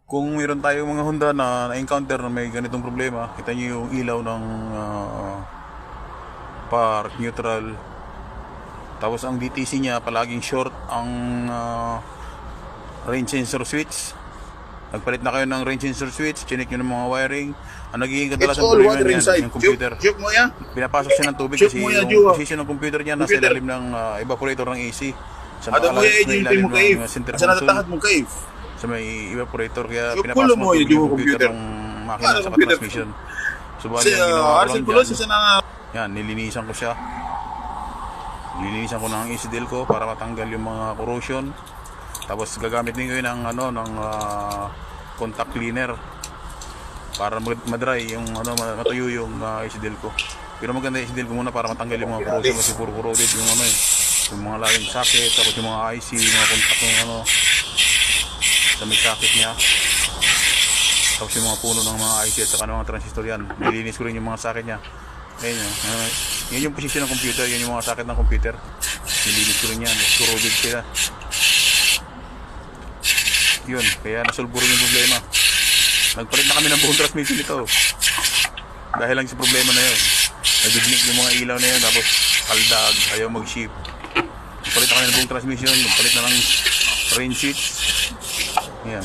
Kung mayroon tayong mga Honda na na-encounter na may ganitong problema, kita nyo yung ilaw ng park, neutral. Tapos ang DTC niya palaging short ang range sensor switch. Nagpalit na kayo ng range sensor switch, chinik nyo ng mga wiring. Ang nagiging kadalasan problema niyan, yung computer. Pinapasok siya ng tubig kasi yung position ng computer niya nasa ilalim ng evaporator ng AC. Sa ilalim ng center console. Sa may evaporator, kaya pinapasok mo yung computer ng makina sa transmission. Subalit yung ginawa ko lang dyan, yan, nilinisan ko siya. Nilinisan ko ng AC Delco para matanggal yung mga corrosion. Tapos gagamit din ko yun ng contact cleaner para madry yung matuyo yung AC Delco. Pero maganda AC Delco muna para matanggal yung mga corrosion kasi puro corroded yung yung mga laging socket, tapos yung mga IC, yung mga contact yung sa may socket niya. Tapos yung mga puno ng mga IC at saka ng mga transistor yan. Nilinis ko rin yung mga socket niya. Ayan yan yung position ng computer, yan yung mga socket ng computer. Nilinis ko rin yan, corroded sila. Yun, kaya nasolve rin yung problema. Nagpalit na kami ng buong transmission nito dahil lang sa problema na yun. Nagignik yung mga ilaw na yun, tapos kaldag, ayaw mag-ship. Nagpalit na kami ng buong transmission, nagpalit na ng rain sheets. Yan.